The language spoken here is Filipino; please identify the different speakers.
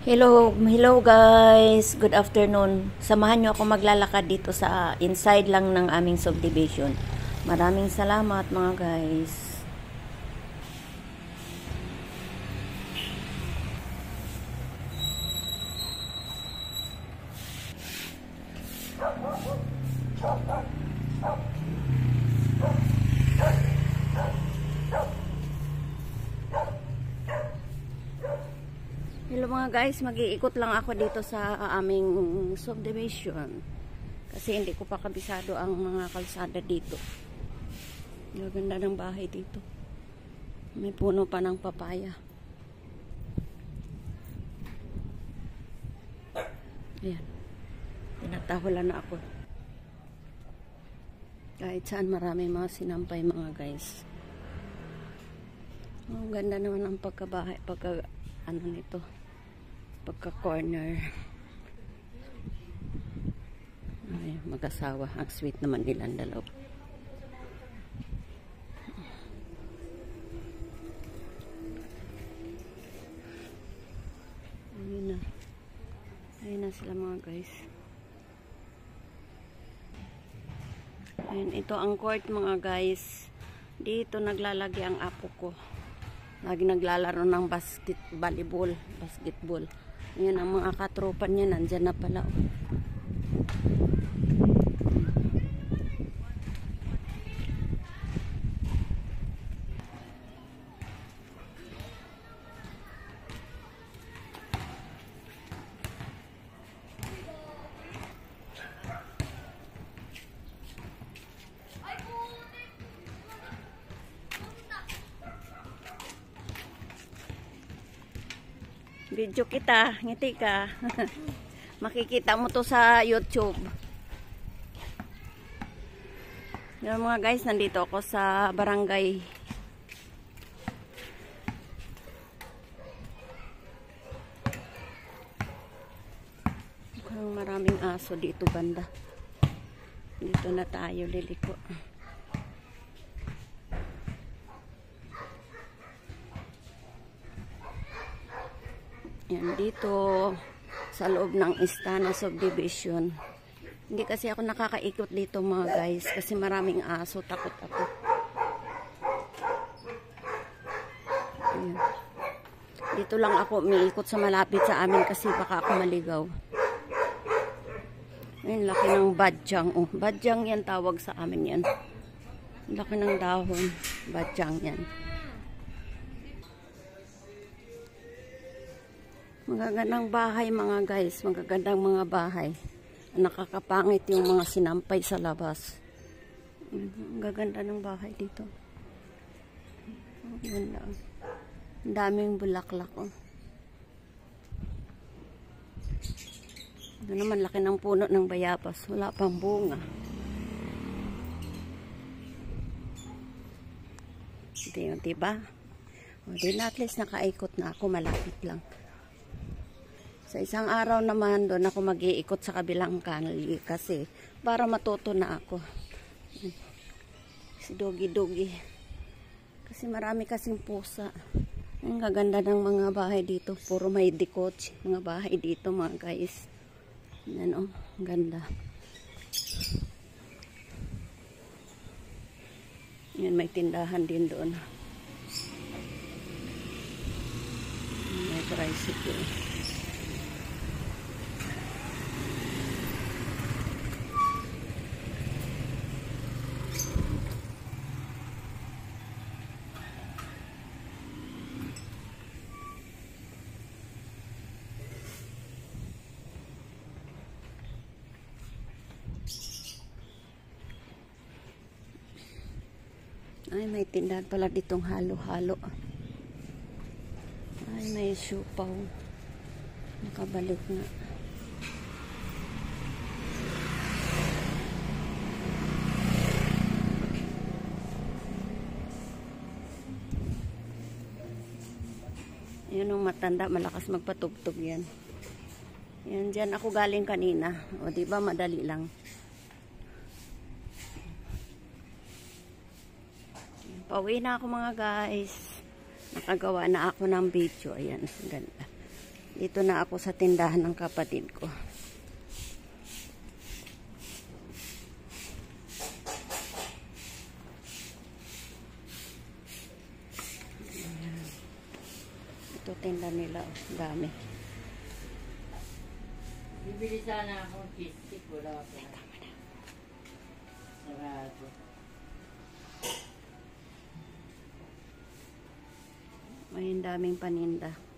Speaker 1: Hello guys. Good afternoon. Samahan niyo ako maglalakad dito sa inside lang ng aming subdivision. Maraming salamat mga guys. Hello mga guys, mag-iikot lang ako dito sa aming subdivision kasi hindi ko pa kabisado ang mga kalsada dito. Ganda ng bahay dito, may puno pa ng papaya. Ayan, tinatahulan na ako. Kahit saan marami mga sinampay mga guys. Ang ganda naman ang pagkabahay, ano nito, pagka corner. Ay, mag-asawa. Ang sweet naman nilang dalaw. Ayun na. Ayun na sila mga guys. Ayun, ito ang court mga guys. Dito naglalagay ang apo ko. Lagi naglalaro ng basketball. Yan ang mga katropa niya, nandyan na pala. Video kita, ngiti ka. Makikita mo to sa YouTube. Yan mga guys, nandito ako sa barangay. Mukhang maraming aso dito banda. Dito na tayo liliko. Yan, dito sa loob ng Istana Subdivision. Hindi kasi ako nakakaikot dito mga guys kasi maraming aso, takot ako. Yan. Dito lang ako umiikot sa malapit sa amin kasi baka ako maligaw. Ayun, laki ng badyang. Oh, badyang yan tawag sa amin yan. Laki ng dahon, badyang yan. Magagandang bahay mga guys, magagandang mga bahay. Nakakapangit yung mga sinampay sa labas. Ang gaganda ng bahay dito. Ang ganda. Ang daming bulaklak. Oh. Ito naman, laki ng puno ng bayabas. Wala pang bunga. Ito yun, diba? O, din at least nakaikot na ako, malapit lang. Sa isang araw naman, doon ako mag-iikot sa kabilang kanal kasi para matuto na ako. Si Dogi. Kasi marami kasing pusa. Ang gaganda ng mga bahay dito. Puro may decoch. Mga bahay dito mga guys. Yan o, ganda. Yan, may tindahan din doon. May tricycle. Ay, may tindahan pala ditong halo-halo. Ay, may siupaw. Nakabalik na. Yan ang matanda, malakas magpatugtog yan. Yan, dyan ako galing kanina. O, diba, madali lang. Pauwi na ako mga guys. Nakagawa na ako ng video. Ayan, ganda. Dito na ako sa tindahan ng kapatid ko. Ito tinda nila. Dami.
Speaker 2: Bibili sana akong cheese stick. Wala pa. Sarado.
Speaker 1: May daming paninda.